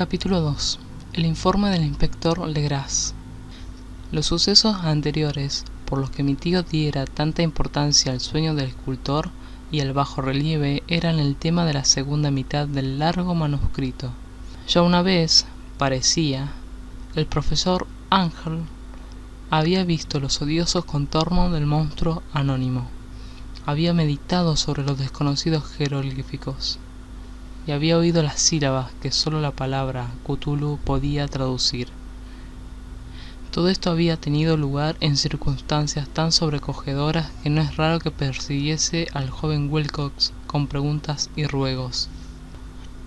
Capítulo 2. El informe del inspector Legras. Los sucesos anteriores, por los que mi tío diera tanta importancia al sueño del escultor y al bajo relieve, eran el tema de la segunda mitad del largo manuscrito. Ya una vez, parecía, el profesor Ángel había visto los odiosos contornos del monstruo anónimo, había meditado sobre los desconocidos jeroglíficos y había oído las sílabas que sólo la palabra Cthulhu podía traducir. Todo esto había tenido lugar en circunstancias tan sobrecogedoras que no es raro que persiguiese al joven Wilcox con preguntas y ruegos.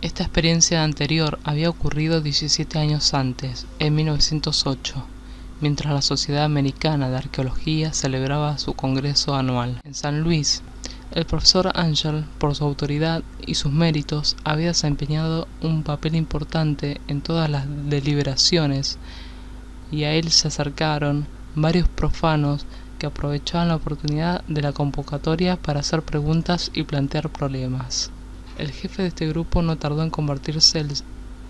Esta experiencia anterior había ocurrido 17 años antes, en 1908, mientras la Sociedad Americana de Arqueología celebraba su congreso anual. En San Luis, el profesor Ángel, por su autoridad y sus méritos, había desempeñado un papel importante en todas las deliberaciones, y a él se acercaron varios profanos que aprovechaban la oportunidad de la convocatoria para hacer preguntas y plantear problemas. El jefe de este grupo no tardó en convertirse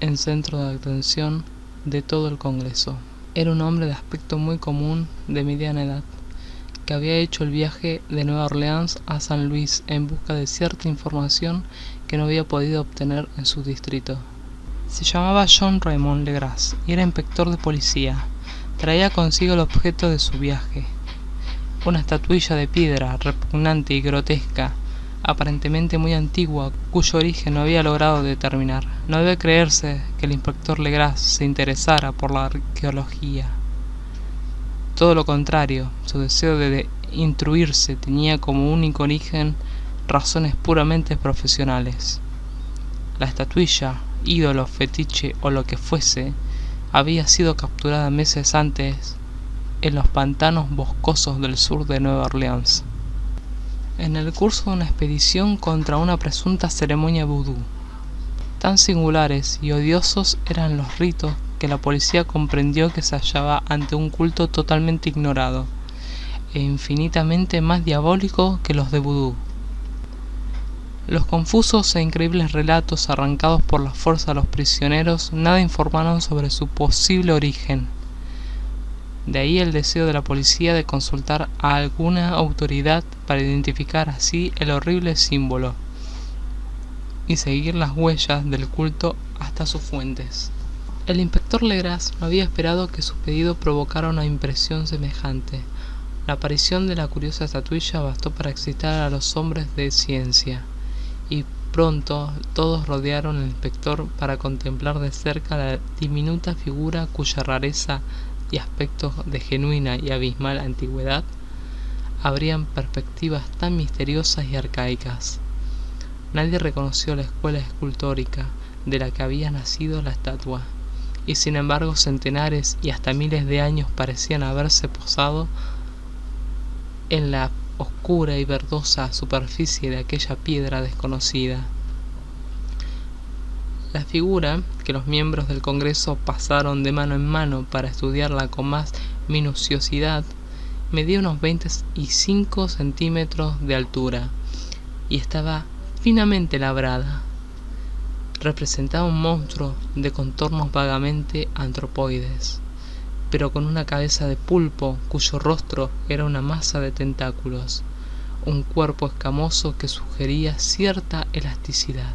en centro de atención de todo el congreso. Era un hombre de aspecto muy común, de mediana edad, que había hecho el viaje de Nueva Orleans a San Luis en busca de cierta información que no había podido obtener en su distrito. Se llamaba John Raymond Legras y era inspector de policía. Traía consigo el objeto de su viaje, una estatuilla de piedra repugnante y grotesca, aparentemente muy antigua, cuyo origen no había logrado determinar. No debe creerse que el inspector Legras se interesara por la arqueología. Todo lo contrario, su deseo de instruirse tenía como único origen razones puramente profesionales. La estatuilla, ídolo, fetiche o lo que fuese, había sido capturada meses antes en los pantanos boscosos del sur de Nueva Orleans, en el curso de una expedición contra una presunta ceremonia vudú. Tan singulares y odiosos eran los ritos que la policía comprendió que se hallaba ante un culto totalmente ignorado e infinitamente más diabólico que los de vudú. Los confusos e increíbles relatos arrancados por la fuerza a los prisioneros nada informaron sobre su posible origen. De ahí el deseo de la policía de consultar a alguna autoridad para identificar así el horrible símbolo y seguir las huellas del culto hasta sus fuentes. El inspector Legras no había esperado que su pedido provocara una impresión semejante. La aparición de la curiosa estatuilla bastó para excitar a los hombres de ciencia, y pronto todos rodearon al inspector para contemplar de cerca la diminuta figura cuya rareza y aspecto de genuina y abismal antigüedad abrían perspectivas tan misteriosas y arcaicas. Nadie reconoció la escuela escultórica de la que había nacido la estatua, y sin embargo centenares y hasta miles de años parecían haberse posado en la oscura y verdosa superficie de aquella piedra desconocida. La figura, que los miembros del Congreso pasaron de mano en mano para estudiarla con más minuciosidad, medía unos 25 centímetros de altura y estaba finamente labrada. Representaba un monstruo de contornos vagamente antropoides, pero con una cabeza de pulpo cuyo rostro era una masa de tentáculos, un cuerpo escamoso que sugería cierta elasticidad,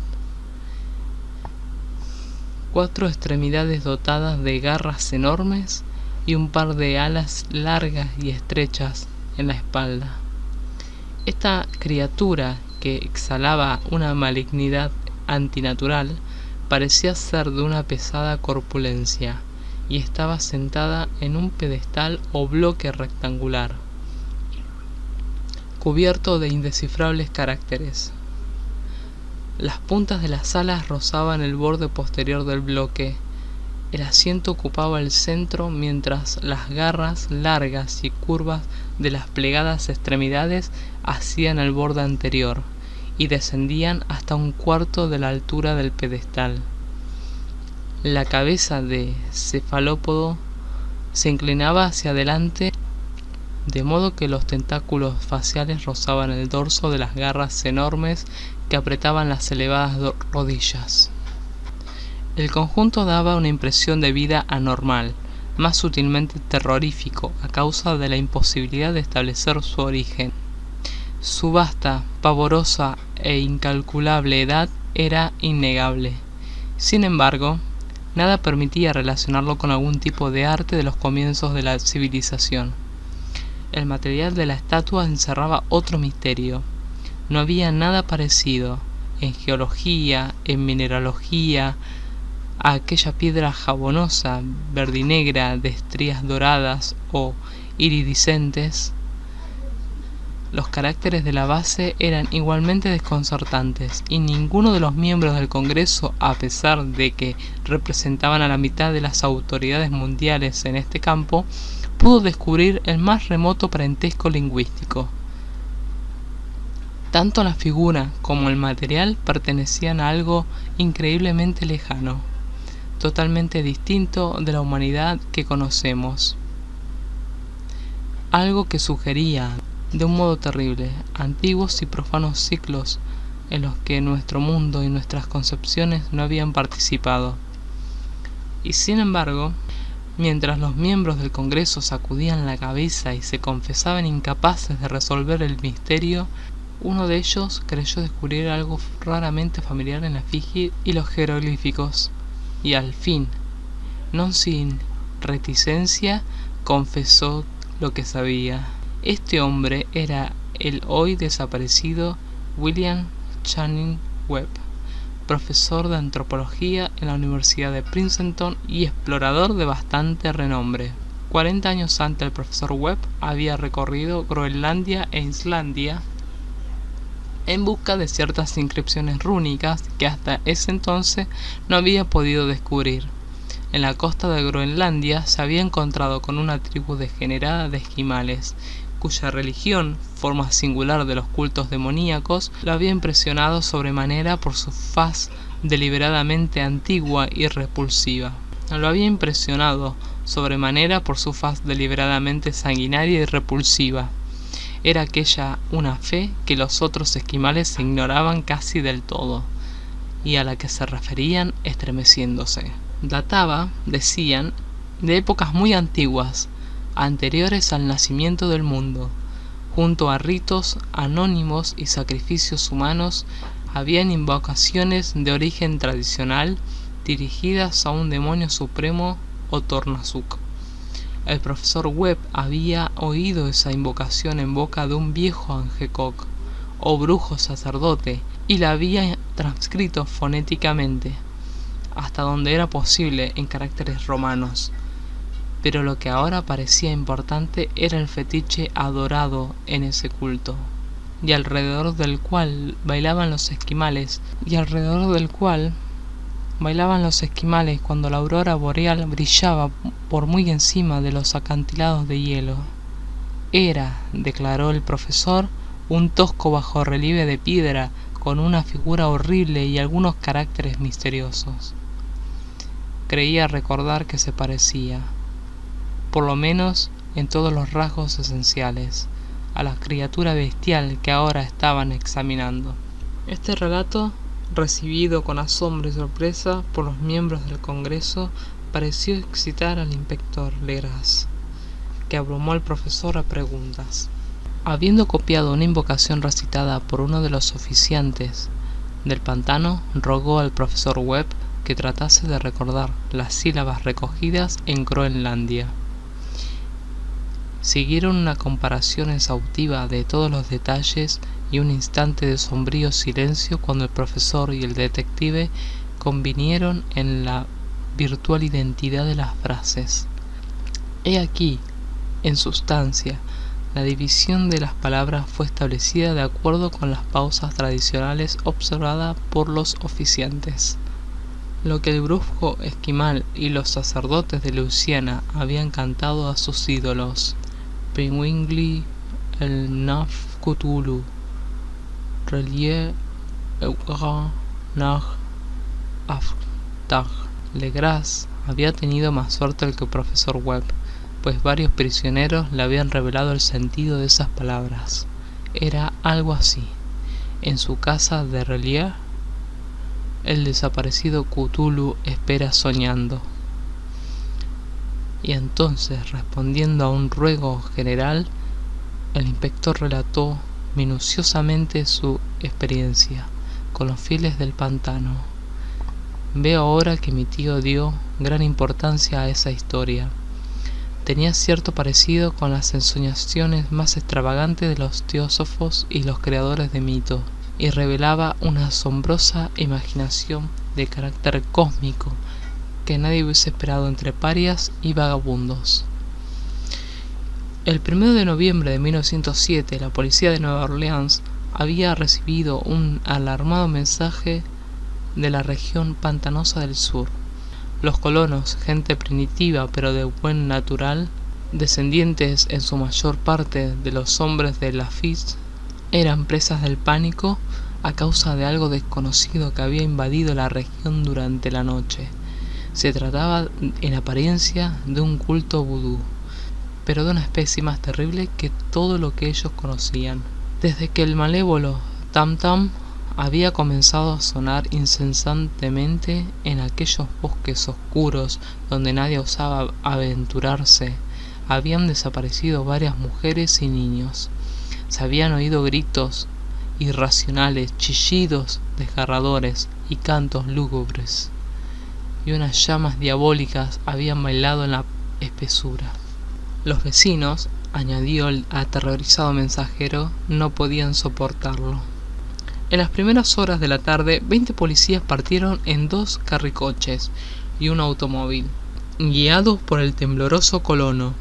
4 extremidades dotadas de garras enormes y un par de alas largas y estrechas en la espalda. Esta criatura, que exhalaba una malignidad antinatural, parecía ser de una pesada corpulencia y estaba sentada en un pedestal o bloque rectangular, cubierto de indescifrables caracteres. Las puntas de las alas rozaban el borde posterior del bloque. El asiento ocupaba el centro, mientras las garras largas y curvas de las plegadas extremidades hacían el borde anterior y descendían hasta un cuarto de la altura del pedestal. La cabeza de cefalópodo se inclinaba hacia adelante, de modo que los tentáculos faciales rozaban el dorso de las garras enormes que apretaban las elevadas rodillas. El conjunto daba una impresión de vida anormal, más sutilmente terrorífico a causa de la imposibilidad de establecer su origen. Su vasta, pavorosa e incalculable edad era innegable. Sin embargo, nada permitía relacionarlo con algún tipo de arte de los comienzos de la civilización. El material de la estatua encerraba otro misterio. No había nada parecido, en geología, en mineralogía, a aquella piedra jabonosa, verdinegra, de estrías doradas o iridiscentes. Los caracteres de la base eran igualmente desconcertantes, y ninguno de los miembros del Congreso, a pesar de que representaban a la mitad de las autoridades mundiales en este campo, pudo descubrir el más remoto parentesco lingüístico. Tanto la figura como el material pertenecían a algo increíblemente lejano, totalmente distinto de la humanidad que conocemos. Algo que sugería, de un modo terrible, antiguos y profanos ciclos en los que nuestro mundo y nuestras concepciones no habían participado. Y sin embargo, mientras los miembros del Congreso sacudían la cabeza y se confesaban incapaces de resolver el misterio, uno de ellos creyó descubrir algo raramente familiar en la efigie y los jeroglíficos, y al fin, no sin reticencia, confesó lo que sabía. Este hombre era el hoy desaparecido William Channing Webb, profesor de antropología en la Universidad de Princeton y explorador de bastante renombre. 40 años antes, el profesor Webb había recorrido Groenlandia e Islandia en busca de ciertas inscripciones rúnicas que hasta ese entonces no había podido descubrir. En la costa de Groenlandia se había encontrado con una tribu degenerada de esquimales, cuya religión, forma singular de los cultos demoníacos, lo había impresionado sobremanera por su faz deliberadamente antigua y repulsiva. Lo había impresionado sobremanera por su faz deliberadamente sanguinaria y repulsiva. Era aquella una fe que los otros esquimales ignoraban casi del todo, y a la que se referían estremeciéndose. Databa, decían, de épocas muy antiguas, anteriores al nacimiento del mundo. Junto a ritos anónimos y sacrificios humanos, habían invocaciones de origen tradicional dirigidas a un demonio supremo o Tornasuk. El profesor Webb había oído esa invocación en boca de un viejo Angekok, o brujo sacerdote, y la había transcrito fonéticamente, hasta donde era posible en caracteres romanos. Pero lo que ahora parecía importante era el fetiche adorado en ese culto, y alrededor del cual bailaban los esquimales, cuando la aurora boreal brillaba por muy encima de los acantilados de hielo. Era, declaró el profesor, un tosco bajorrelieve de piedra con una figura horrible y algunos caracteres misteriosos. Creía recordar que se parecía, por lo menos en todos los rasgos esenciales, a la criatura bestial que ahora estaban examinando. Este relato, recibido con asombro y sorpresa por los miembros del Congreso, pareció excitar al inspector Legras, que abrumó al profesor a preguntas. Habiendo copiado una invocación recitada por uno de los oficiantes del pantano, rogó al profesor Webb que tratase de recordar las sílabas recogidas en Groenlandia. Siguieron una comparación exhaustiva de todos los detalles y un instante de sombrío silencio cuando el profesor y el detective convinieron en la virtual identidad de las frases. He aquí, en sustancia, la división de las palabras fue establecida de acuerdo con las pausas tradicionales observadas por los oficiantes. Lo que el brujo esquimal y los sacerdotes de Luisiana habían cantado a sus ídolos, Pinwingli, el Naf Cthulhu, Relie Eugha Nag Aftag. Legras había tenido más suerte que el profesor Webb, pues varios prisioneros le habían revelado el sentido de esas palabras. Era algo así: en su casa de Relie, el desaparecido Cthulhu espera soñando. Y entonces, respondiendo a un ruego general, el inspector relató minuciosamente su experiencia con los fieles del pantano. Veo ahora que mi tío dio gran importancia a esa historia. Tenía cierto parecido con las ensoñaciones más extravagantes de los teósofos y los creadores de mitos, y revelaba una asombrosa imaginación de carácter cósmico que nadie hubiese esperado entre parias y vagabundos. El 1 de noviembre de 1907, la policía de Nueva Orleans había recibido un alarmado mensaje de la región pantanosa del sur. Los colonos, gente primitiva pero de buen natural, descendientes en su mayor parte de los hombres de Lafitte, eran presas del pánico a causa de algo desconocido que había invadido la región durante la noche. Se trataba en apariencia de un culto vudú, pero de una especie más terrible que todo lo que ellos conocían. Desde que el malévolo tam-tam había comenzado a sonar incesantemente en aquellos bosques oscuros donde nadie osaba aventurarse, habían desaparecido varias mujeres y niños. Se habían oído gritos irracionales, chillidos desgarradores y cantos lúgubres, y unas llamas diabólicas habían bailado en la espesura. Los vecinos, añadió el aterrorizado mensajero, no podían soportarlo. En las primeras horas de la tarde, 20 policías partieron en 2 carricoches y un automóvil, guiados por el tembloroso colono.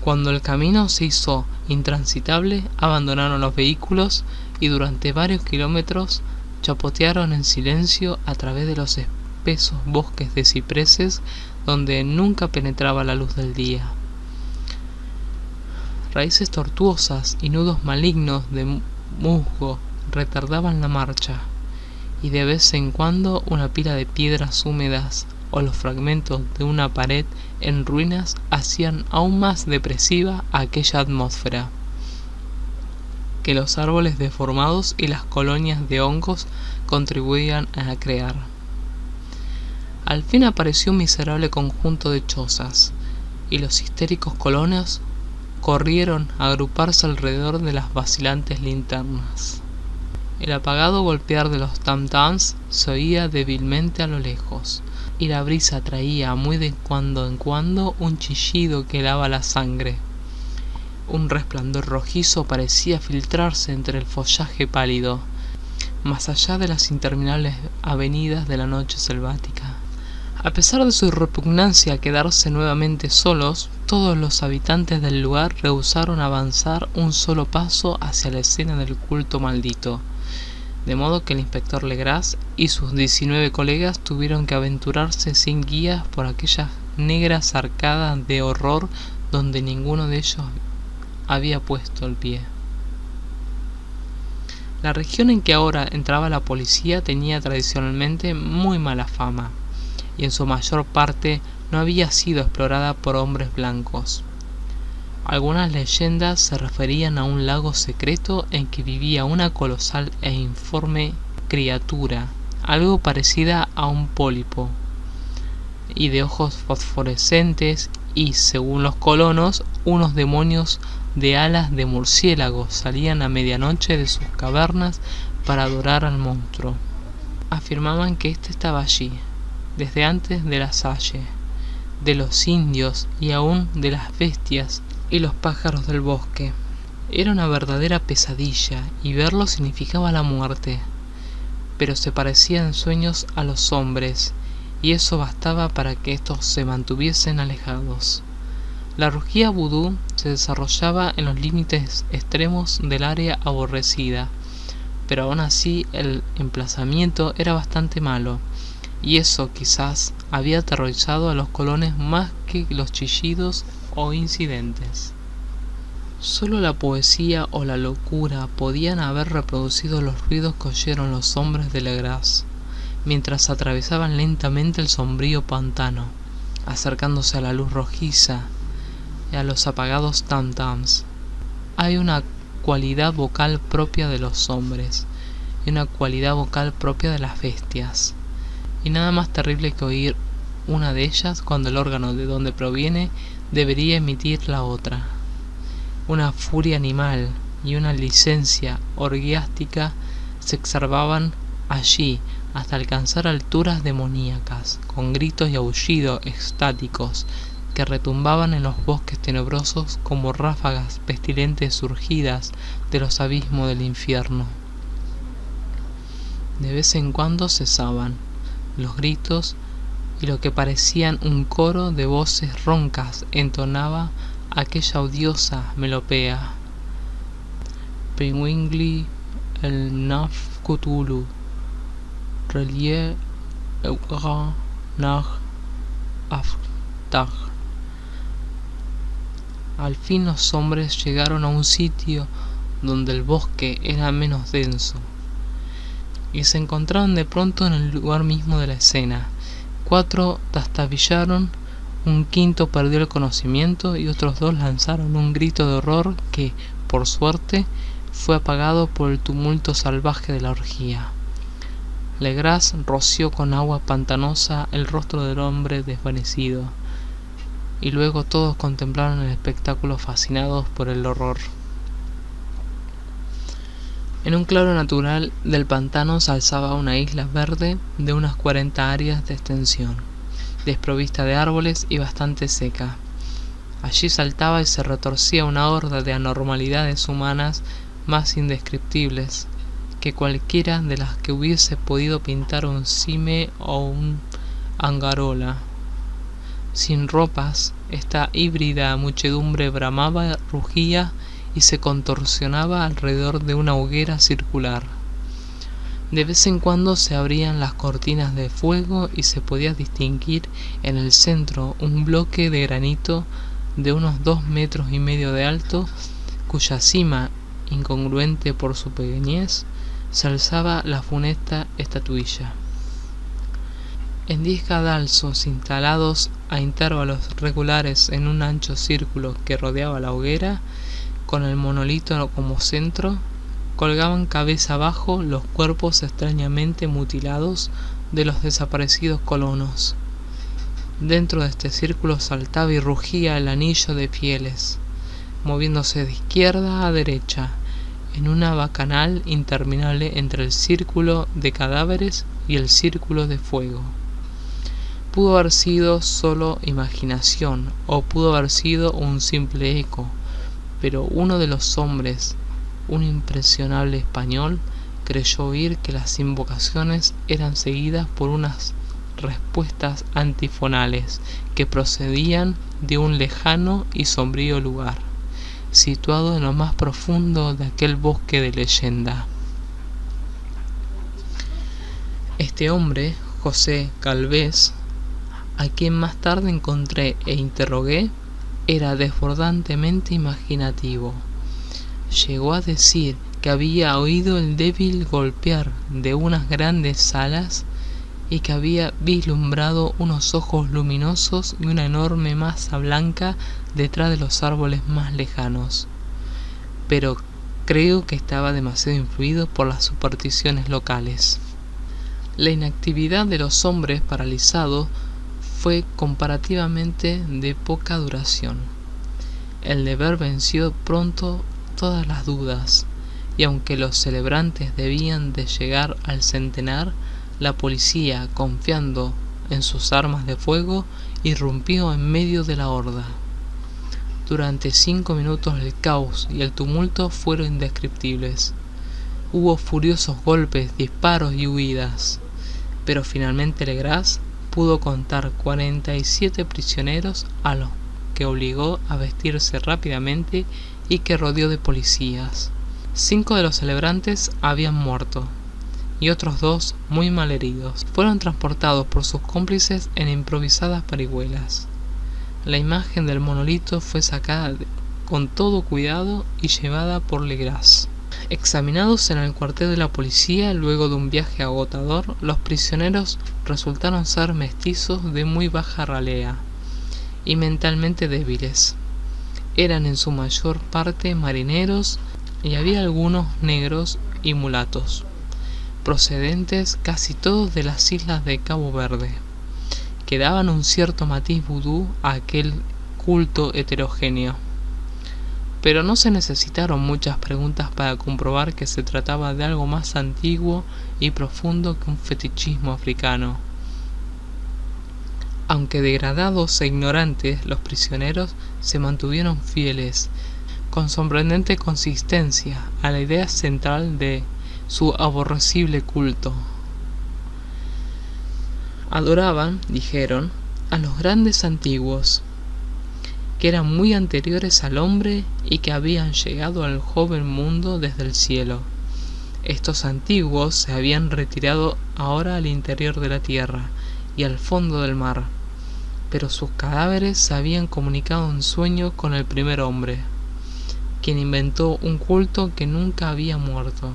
Cuando el camino se hizo intransitable, abandonaron los vehículos y durante varios kilómetros chapotearon en silencio a través de los espesos bosques de cipreses donde nunca penetraba la luz del día. Raíces tortuosas y nudos malignos de musgo retardaban la marcha, y de vez en cuando una pila de piedras húmedas o los fragmentos de una pared en ruinas hacían aún más depresiva aquella atmósfera que los árboles deformados y las colonias de hongos contribuían a crear. Al fin apareció un miserable conjunto de chozas, y los histéricos colonos corrieron a agruparse alrededor de las vacilantes linternas. El apagado golpear de los tam-tams se oía débilmente a lo lejos, y la brisa traía muy de cuando en cuando un chillido que helaba la sangre. Un resplandor rojizo parecía filtrarse entre el follaje pálido, más allá de las interminables avenidas de la noche selvática. A pesar de su repugnancia a quedarse nuevamente solos, todos los habitantes del lugar rehusaron avanzar un solo paso hacia la escena del culto maldito, de modo que el inspector Legras y sus 19 colegas tuvieron que aventurarse sin guías por aquellas negras arcadas de horror donde ninguno de ellos había puesto el pie. La región en que ahora entraba la policía tenía tradicionalmente muy mala fama, y en su mayor parte no había sido explorada por hombres blancos. Algunas leyendas se referían a un lago secreto en que vivía una colosal e informe criatura, algo parecida a un pólipo, y de ojos fosforescentes, y, según los colonos, unos demonios de alas de murciélago salían a medianoche de sus cavernas para adorar al monstruo. Afirmaban que éste estaba allí desde antes de la Salle, de los indios y aún de las bestias y los pájaros del bosque. Era una verdadera pesadilla, y verlo significaba la muerte, pero se parecía en sueños a los hombres, y eso bastaba para que estos se mantuviesen alejados. La orgía vudú se desarrollaba en los límites extremos del área aborrecida, pero aún así el emplazamiento era bastante malo, y eso quizás había aterrorizado a los colonos más que los chillidos o incidentes. Solo la poesía o la locura podían haber reproducido los ruidos que oyeron los hombres de Legras mientras atravesaban lentamente el sombrío pantano, acercándose a la luz rojiza y a los apagados tam-tams. Hay una cualidad vocal propia de los hombres, y una cualidad vocal propia de las bestias. Y nada más terrible que oír una de ellas cuando el órgano de donde proviene debería emitir la otra. Una furia animal y una licencia orgiástica se exacerbaban allí hasta alcanzar alturas demoníacas, con gritos y aullidos extáticos que retumbaban en los bosques tenebrosos como ráfagas pestilentes surgidas de los abismos del infierno. De vez en cuando cesaban los gritos y lo que parecían un coro de voces roncas entonaba aquella odiosa melopea: Pinwingli el Naf Cthulhu, Relie Eura nach Aftag. Al fin los hombres llegaron a un sitio donde el bosque era menos denso, y se encontraron de pronto en el lugar mismo de la escena. 4 trastabillaron, un quinto perdió el conocimiento y otros 2 lanzaron un grito de horror que, por suerte, fue apagado por el tumulto salvaje de la orgía. Legras roció con agua pantanosa el rostro del hombre desvanecido, y luego todos contemplaron el espectáculo fascinados por el horror. En un claro natural del pantano se alzaba una isla verde de unas 40 aras de extensión, desprovista de árboles y bastante seca. Allí saltaba y se retorcía una horda de anormalidades humanas más indescriptibles que cualquiera de las que hubiese podido pintar un cime o un angarola. Sin ropas, esta híbrida muchedumbre bramaba, rugía y se contorsionaba alrededor de una hoguera circular. De vez en cuando se abrían las cortinas de fuego y se podía distinguir en el centro un bloque de granito de unos 2,5 metros de alto, cuya cima, incongruente por su pequeñez, se alzaba la funesta estatuilla. En 10 cadalsos instalados a intervalos regulares en un ancho círculo que rodeaba la hoguera, con el monolito como centro, colgaban cabeza abajo los cuerpos extrañamente mutilados de los desaparecidos colonos. Dentro de este círculo saltaba y rugía el anillo de fieles, moviéndose de izquierda a derecha, en una bacanal interminable entre el círculo de cadáveres y el círculo de fuego. Pudo haber sido solo imaginación, o pudo haber sido un simple eco, pero uno de los hombres, un impresionable español, creyó oír que las invocaciones eran seguidas por unas respuestas antifonales que procedían de un lejano y sombrío lugar, situado en lo más profundo de aquel bosque de leyenda. Este hombre, José Galvez, a quien más tarde encontré e interrogué, era desbordantemente imaginativo. Llegó a decir que había oído el débil golpear de unas grandes alas y que había vislumbrado unos ojos luminosos y una enorme masa blanca detrás de los árboles más lejanos. Pero creo que estaba demasiado influido por las supersticiones locales. La inactividad de los hombres paralizados fue comparativamente de poca duración. El deber venció pronto todas las dudas, y aunque los celebrantes debían de llegar al centenar, la policía, confiando en sus armas de fuego, irrumpió en medio de la horda. Durante 5 minutos el caos y el tumulto fueron indescriptibles. Hubo furiosos golpes, disparos y huidas, pero finalmente Legras pudo contar 47 prisioneros, a los que obligó a vestirse rápidamente y que rodeó de policías. 5 de los celebrantes habían muerto, y otros 2, muy malheridos, fueron transportados por sus cómplices en improvisadas parihuelas. La imagen del monolito fue sacada con todo cuidado y llevada por Legras. Examinados en el cuartel de la policía luego de un viaje agotador, los prisioneros resultaron ser mestizos de muy baja ralea y mentalmente débiles. Eran en su mayor parte marineros y había algunos negros y mulatos. procedentes casi todos de las islas de Cabo Verde, que daban un cierto matiz vudú a aquel culto heterogéneo. Pero no se necesitaron muchas preguntas para comprobar que se trataba de algo más antiguo y profundo que un fetichismo africano. Aunque degradados e ignorantes, los prisioneros se mantuvieron fieles, con sorprendente consistencia, a la idea central de su aborrecible culto. Adoraban, dijeron, a los grandes antiguos, que eran muy anteriores al hombre y que habían llegado al joven mundo desde el cielo. Estos antiguos se habían retirado ahora al interior de la tierra y al fondo del mar, pero sus cadáveres se habían comunicado en sueños con el primer hombre, quien inventó un culto que nunca había muerto.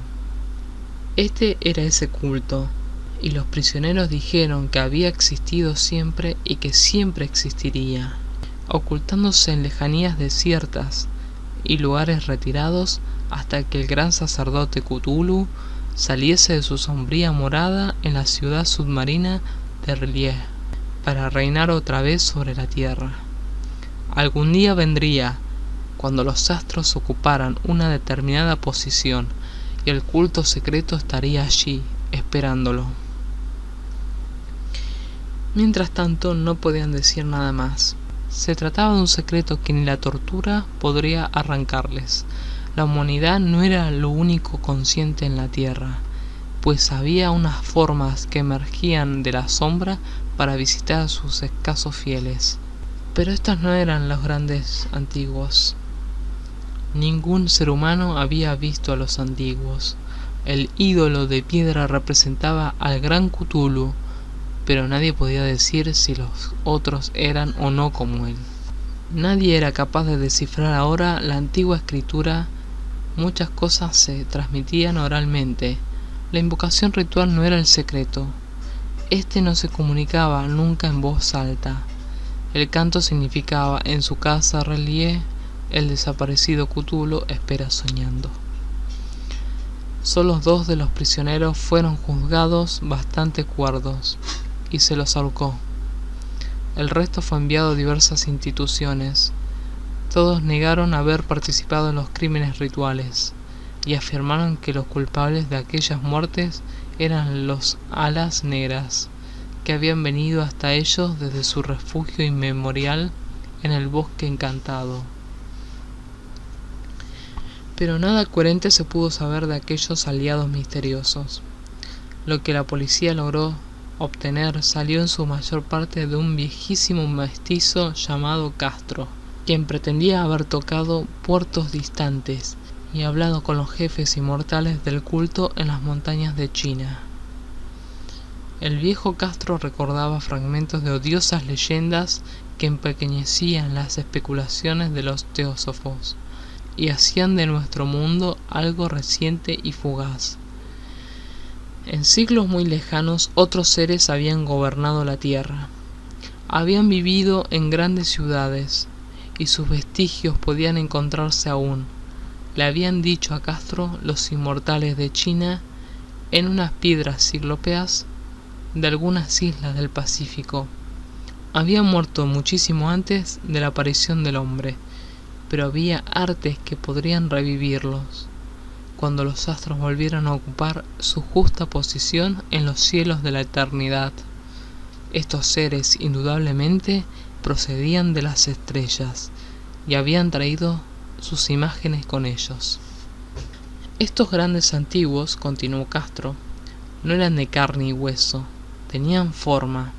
Este era ese culto, y los prisioneros dijeron que había existido siempre y que siempre existiría, ocultándose en lejanías desiertas y lugares retirados hasta que el gran sacerdote Cthulhu saliese de su sombría morada en la ciudad submarina de R'lyeh para reinar otra vez sobre la tierra. Algún día vendría, cuando los astros ocuparan una determinada posición, y el culto secreto estaría allí, esperándolo. Mientras tanto, no podían decir nada más. Se trataba de un secreto que ni la tortura podría arrancarles. La humanidad no era lo único consciente en la tierra, pues había unas formas que emergían de la sombra para visitar a sus escasos fieles. Pero estos no eran los grandes antiguos. Ningún ser humano había visto a los antiguos. El ídolo de piedra representaba al gran Cthulhu, pero nadie podía decir si los otros eran o no como él. Nadie era capaz de descifrar ahora la antigua escritura. Muchas cosas se transmitían oralmente. La invocación ritual no era el secreto. Este no se comunicaba nunca en voz alta. El canto significaba: en su casa R'lyeh, el desaparecido Cthulhu espera soñando. Solo 2 de los prisioneros fueron juzgados bastante cuerdos, y se los ahorcó. El resto fue enviado a diversas instituciones. Todos negaron haber participado en los crímenes rituales, y afirmaron que los culpables de aquellas muertes eran los Alas Negras, que habían venido hasta ellos desde su refugio inmemorial en el bosque encantado. Pero nada coherente se pudo saber de aquellos aliados misteriosos. Lo que la policía logró obtener salió en su mayor parte de un viejísimo mestizo llamado Castro, quien pretendía haber tocado puertos distantes y hablado con los jefes inmortales del culto en las montañas de China. El viejo Castro recordaba fragmentos de odiosas leyendas que empequeñecían las especulaciones de los teósofos y hacían de nuestro mundo algo reciente y fugaz. En siglos muy lejanos otros seres habían gobernado la tierra. Habían vivido en grandes ciudades, y sus vestigios podían encontrarse aún. Le habían dicho a Castro los inmortales de China en unas piedras ciclópeas de algunas islas del Pacífico. Habían muerto muchísimo antes de la aparición del hombre, pero había artes que podrían revivirlos cuando los astros volvieran a ocupar su justa posición en los cielos de la eternidad. Estos seres indudablemente procedían de las estrellas y habían traído sus imágenes con ellos. Estos grandes antiguos, continuó Castro, no eran de carne y hueso, tenían forma.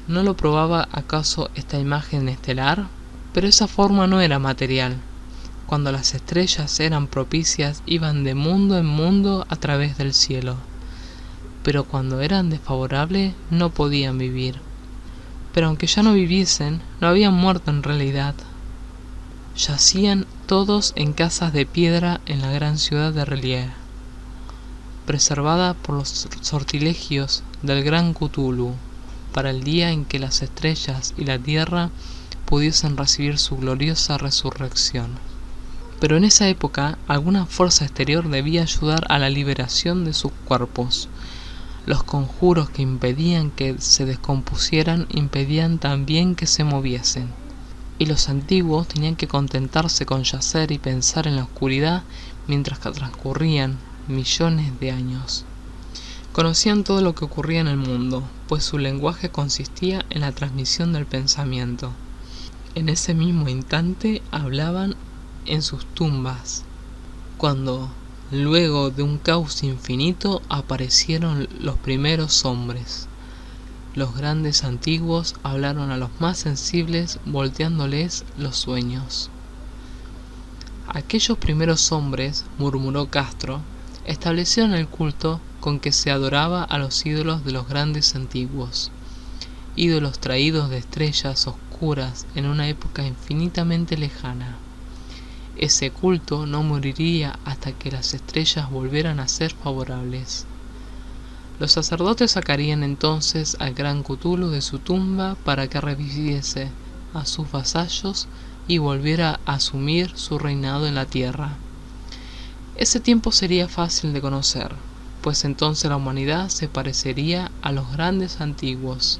¿No lo probaba acaso esta imagen estelar? Pero esa forma no era material. Cuando las estrellas eran propicias, iban de mundo en mundo a través del cielo. Pero cuando eran desfavorables, no podían vivir. Pero aunque ya no viviesen, no habían muerto en realidad. Yacían todos en casas de piedra en la gran ciudad de R'lyeh, preservada por los sortilegios del gran Cthulhu, para el día en que las estrellas y la tierra pudiesen recibir su gloriosa resurrección. Pero en esa época, alguna fuerza exterior debía ayudar a la liberación de sus cuerpos. Los conjuros que impedían que se descompusieran impedían también que se moviesen. Y los antiguos tenían que contentarse con yacer y pensar en la oscuridad mientras que transcurrían millones de años. Conocían todo lo que ocurría en el mundo, pues su lenguaje consistía en la transmisión del pensamiento. En ese mismo instante hablaban en sus tumbas, cuando, luego de un caos infinito, aparecieron los primeros hombres. Los grandes antiguos hablaron a los más sensibles, volteándoles los sueños. Aquellos primeros hombres, murmuró Castro, establecieron el culto con que se adoraba a los ídolos de los grandes antiguos, ídolos traídos de estrellas oscuras en una época infinitamente lejana. Ese culto no moriría hasta que las estrellas volvieran a ser favorables. Los sacerdotes sacarían entonces al gran Cthulhu de su tumba para que reviviese a sus vasallos y volviera a asumir su reinado en la tierra. Ese tiempo sería fácil de conocer, pues entonces la humanidad se parecería a los grandes antiguos,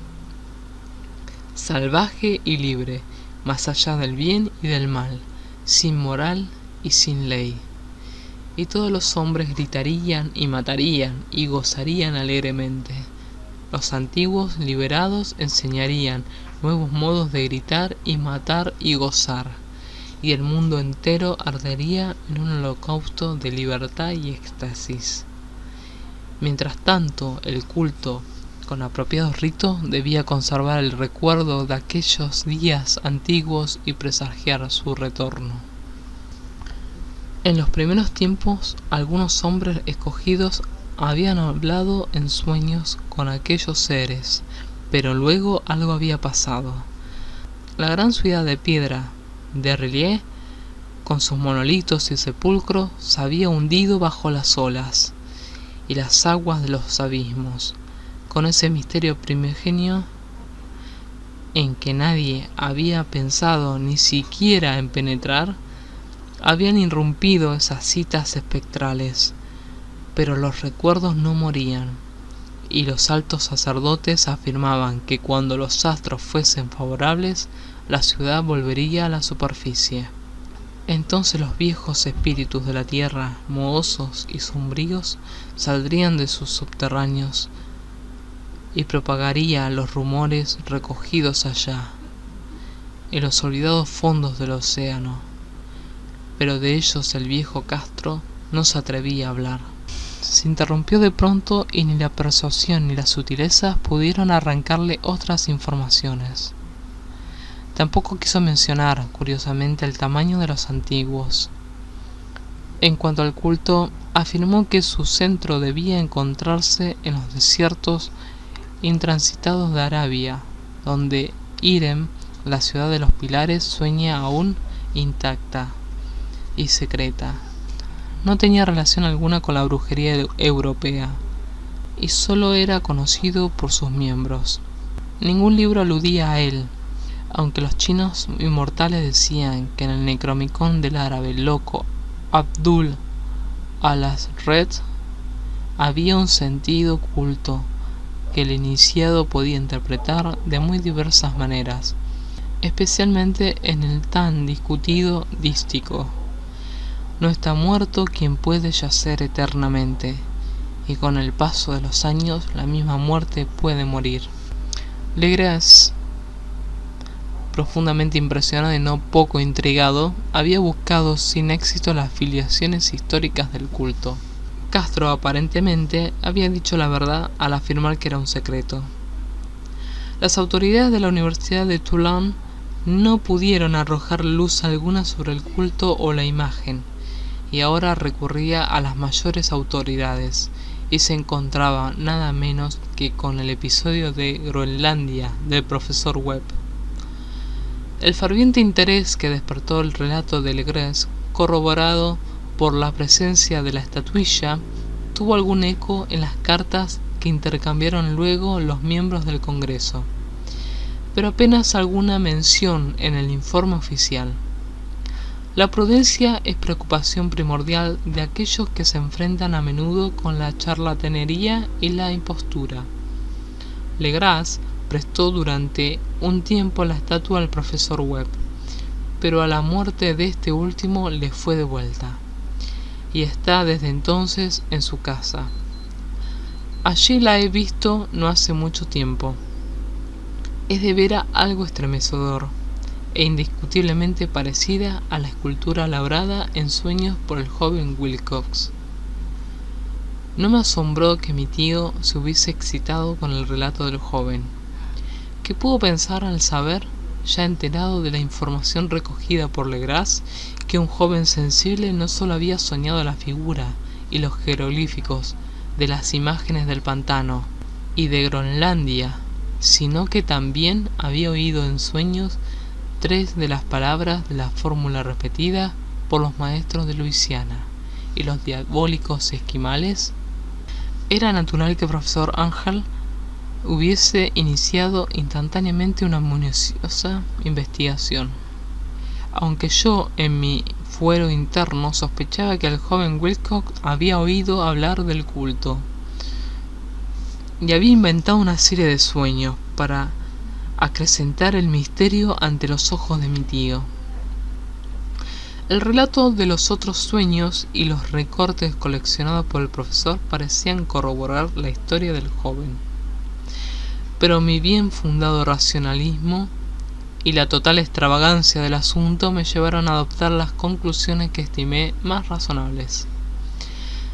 salvaje y libre, más allá del bien y del mal, sin moral y sin ley. Y todos los hombres gritarían y matarían y gozarían alegremente. Los antiguos liberados enseñarían nuevos modos de gritar y matar y gozar, y el mundo entero ardería en un holocausto de libertad y éxtasis. Mientras tanto, el culto, con apropiados ritos, debía conservar el recuerdo de aquellos días antiguos y presagiar su retorno. En los primeros tiempos, algunos hombres escogidos habían hablado en sueños con aquellos seres, pero luego algo había pasado. La gran ciudad de piedra de R'lyeh, con sus monolitos y sepulcros, se había hundido bajo las olas y las aguas de los abismos, con ese misterio primigenio en que nadie había pensado ni siquiera en penetrar. Habían irrumpido esas citas espectrales, pero los recuerdos no morían, y los altos sacerdotes afirmaban que cuando los astros fuesen favorables, la ciudad volvería a la superficie. Entonces los viejos espíritus de la tierra, mohosos y sombríos, saldrían de sus subterráneos y propagaría los rumores recogidos allá, en los olvidados fondos del océano. Pero de ellos el viejo Castro no se atrevía a hablar. Se interrumpió de pronto y ni la persuasión ni las sutilezas pudieron arrancarle otras informaciones. Tampoco quiso mencionar, curiosamente, el tamaño de los antiguos. En cuanto al culto, afirmó que su centro debía encontrarse en los desiertos intransitados de Arabia, donde Irem, la ciudad de los pilares, sueña aún intacta y secreta. No tenía relación alguna con la brujería europea y solo era conocido por sus miembros. Ningún libro aludía a él, aunque los chinos inmortales decían que en el Necronomicon del árabe loco Abdul al-Azred había un sentido oculto que el iniciado podía interpretar de muy diversas maneras, especialmente en el tan discutido dístico: no está muerto quien puede yacer eternamente, y con el paso de los años la misma muerte puede morir. Legras, profundamente impresionado y no poco intrigado, había buscado sin éxito las filiaciones históricas del culto. Castro aparentemente había dicho la verdad al afirmar que era un secreto. Las autoridades de la Universidad de Toulon no pudieron arrojar luz alguna sobre el culto o la imagen, y ahora recurría a las mayores autoridades, y se encontraba nada menos que con el episodio de Groenlandia del profesor Webb. El ferviente interés que despertó el relato de Legras, corroborado por la presencia de la estatuilla, tuvo algún eco en las cartas que intercambiaron luego los miembros del Congreso, pero apenas alguna mención en el informe oficial. La prudencia es preocupación primordial de aquellos que se enfrentan a menudo con la charlatanería y la impostura. Legras prestó durante un tiempo la estatua al profesor Webb, pero a la muerte de este último le fue devuelta, y está desde entonces en su casa. Allí la he visto no hace mucho tiempo. Es de veras algo estremecedor, e indiscutiblemente parecida a la escultura labrada en sueños por el joven Wilcox. No me asombró que mi tío se hubiese excitado con el relato del joven. ¿Qué pudo pensar al saber, ya enterado de la información recogida por Legras, que un joven sensible no solo había soñado la figura y los jeroglíficos de las imágenes del pantano y de Groenlandia, sino que también había oído en sueños 3 de las palabras de la fórmula repetida por los maestros de Luisiana y los diabólicos esquimales? Era natural que el profesor Ángel hubiese iniciado instantáneamente una minuciosa investigación, aunque yo en mi fuero interno sospechaba que el joven Wilcox había oído hablar del culto y había inventado una serie de sueños para acrecentar el misterio ante los ojos de mi tío. El relato de los otros sueños y los recortes coleccionados por el profesor parecían corroborar la historia del joven, pero mi bien fundado racionalismo y la total extravagancia del asunto me llevaron a adoptar las conclusiones que estimé más razonables.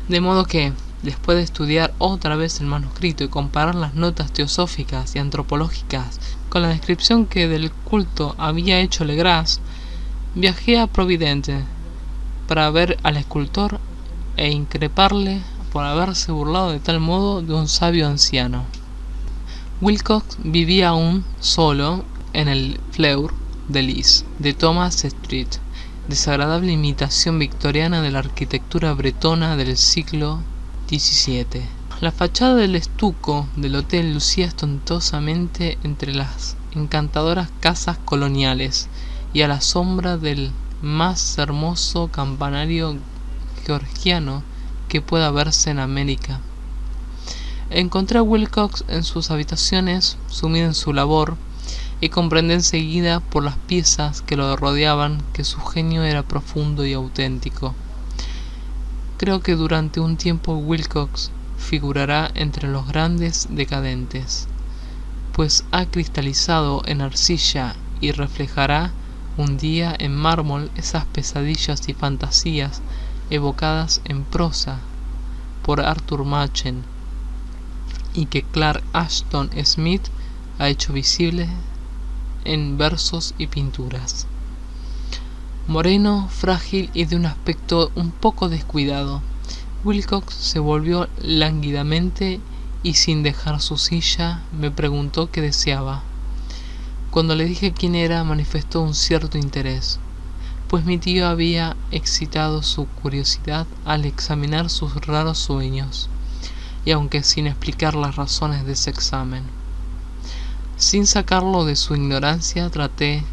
De modo que, después de estudiar otra vez el manuscrito y comparar las notas teosóficas y antropológicas con la descripción que del culto había hecho Legras, viajé a Providence para ver al escultor e increparle por haberse burlado de tal modo de un sabio anciano. Wilcox vivía aún solo en el Fleur de Lis de Thomas Street, desagradable imitación victoriana de la arquitectura bretona del siglo XVII. La fachada del estuco del hotel lucía espantosamente entre las encantadoras casas coloniales y a la sombra del más hermoso campanario georgiano que pueda verse en América. Encontré a Wilcox en sus habitaciones, sumido en su labor, y comprendí enseguida por las piezas que lo rodeaban que su genio era profundo y auténtico. Creo que durante un tiempo Wilcox figurará entre los grandes decadentes, pues ha cristalizado en arcilla y reflejará un día en mármol esas pesadillas y fantasías evocadas en prosa por Arthur Machen y que Clark Ashton Smith ha hecho visibles en versos y pinturas. Moreno, frágil y de un aspecto un poco descuidado, Wilcox se volvió lánguidamente y sin dejar su silla me preguntó qué deseaba. Cuando le dije quién era, manifestó un cierto interés, pues mi tío había excitado su curiosidad al examinar sus raros sueños, y aunque sin explicar las razones de ese examen. Sin sacarlo de su ignorancia, traté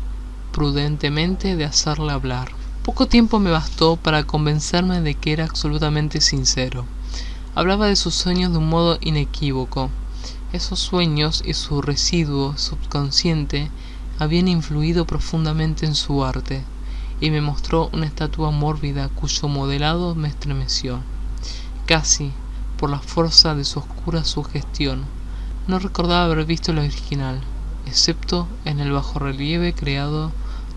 prudentemente de hacerle hablar. Poco tiempo me bastó para convencerme de que era absolutamente sincero. Hablaba de sus sueños de un modo inequívoco. Esos sueños y su residuo subconsciente habían influido profundamente en su arte, y me mostró una estatua mórbida cuyo modelado me estremeció, casi por la fuerza de su oscura sugestión. No recordaba haber visto la original, excepto en el bajorrelieve creado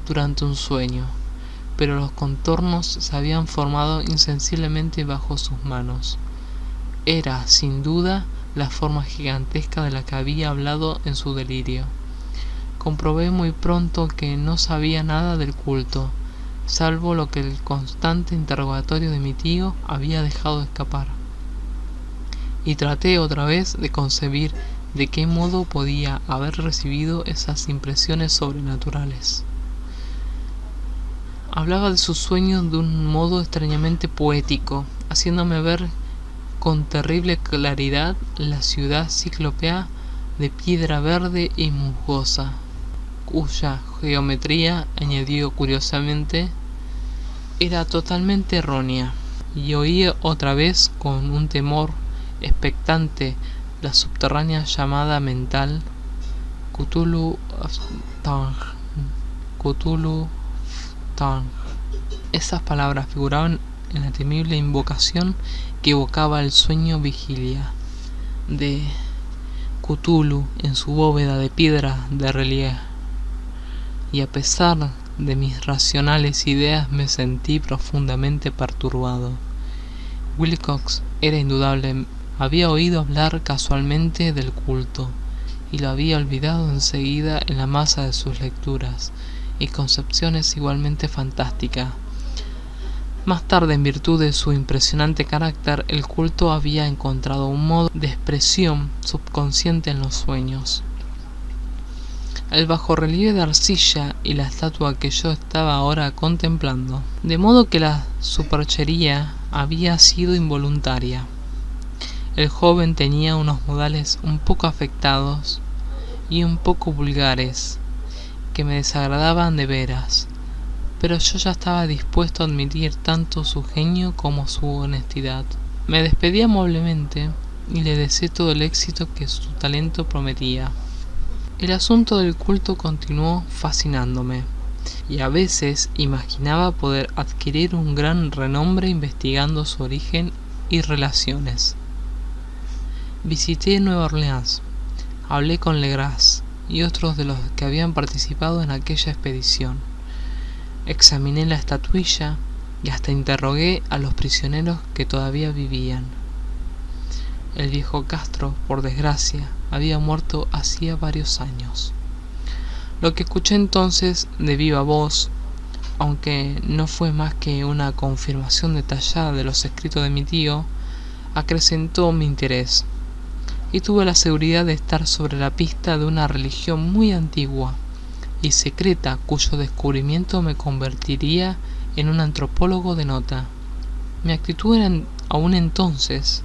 durante un sueño, pero los contornos se habían formado insensiblemente bajo sus manos. Era, sin duda, la forma gigantesca de la que había hablado en su delirio. Comprobé muy pronto que no sabía nada del culto, salvo lo que el constante interrogatorio de mi tío había dejado escapar. Y traté otra vez de concebir de qué modo podía haber recibido esas impresiones sobrenaturales. Hablaba de sus sueños de un modo extrañamente poético, haciéndome ver con terrible claridad la ciudad ciclópea de piedra verde y musgosa, cuya geometría, añadió curiosamente, era totalmente errónea, y oí otra vez con un temor expectante la subterránea llamada mental Cthulhu Ftang. Cthulhu Ftang. Esas palabras figuraban en la temible invocación que evocaba el sueño vigilia de Cthulhu en su bóveda de piedra de relieve. Y a pesar de mis racionales ideas me sentí profundamente perturbado. Wilcox era indudable. Había oído hablar casualmente del culto y lo había olvidado enseguida en la masa de sus lecturas y concepciones igualmente fantásticas. Más tarde, en virtud de su impresionante carácter, el culto había encontrado un modo de expresión subconsciente en los sueños. El bajorrelieve de arcilla y la estatua que yo estaba ahora contemplando, de modo que la superchería había sido involuntaria. El joven tenía unos modales un poco afectados y un poco vulgares, que me desagradaban de veras, pero yo ya estaba dispuesto a admitir tanto su genio como su honestidad. Me despedí amablemente y le deseé todo el éxito que su talento prometía. El asunto del culto continuó fascinándome, y a veces imaginaba poder adquirir un gran renombre investigando su origen y relaciones. Visité Nueva Orleans, hablé con Legras y otros de los que habían participado en aquella expedición. Examiné la estatuilla y hasta interrogué a los prisioneros que todavía vivían. El viejo Castro, por desgracia, había muerto hacía varios años. Lo que escuché entonces de viva voz, aunque no fue más que una confirmación detallada de los escritos de mi tío, acrecentó mi interés, y tuve la seguridad de estar sobre la pista de una religión muy antigua y secreta, cuyo descubrimiento me convertiría en un antropólogo de nota. Mi actitud era aún entonces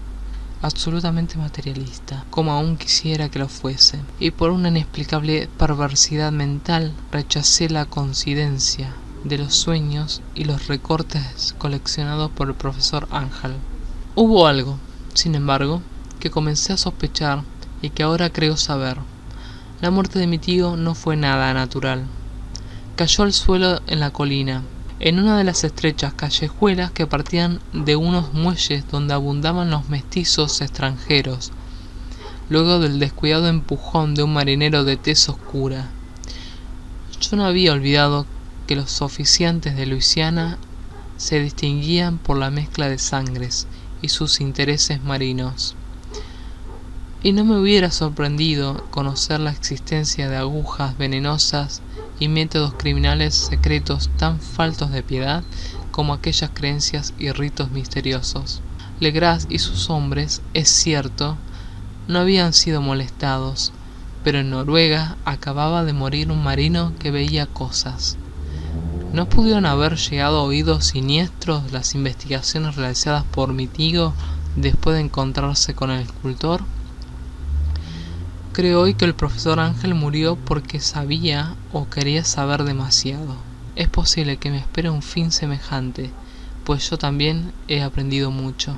absolutamente materialista, como aún quisiera que lo fuese, y por una inexplicable perversidad mental rechacé la coincidencia de los sueños y los recortes coleccionados por el profesor Ángel. Hubo algo, sin embargo, que comencé a sospechar y que ahora creo saber. La muerte de mi tío no fue nada natural. Cayó al suelo en la colina, en una de las estrechas callejuelas que partían de unos muelles donde abundaban los mestizos extranjeros, luego del descuidado empujón de un marinero de tez oscura. Yo no había olvidado que los oficiantes de Luisiana se distinguían por la mezcla de sangres y sus intereses marinos, y no me hubiera sorprendido conocer la existencia de agujas venenosas y métodos criminales secretos tan faltos de piedad como aquellas creencias y ritos misteriosos. Legras y sus hombres, es cierto, no habían sido molestados, pero en Noruega acababa de morir un marino que veía cosas. ¿No pudieron haber llegado a oídos siniestros las investigaciones realizadas por mi tío después de encontrarse con el escultor? Creo hoy que el profesor Ángel murió porque sabía o quería saber demasiado. Es posible que me espere un fin semejante, pues yo también he aprendido mucho.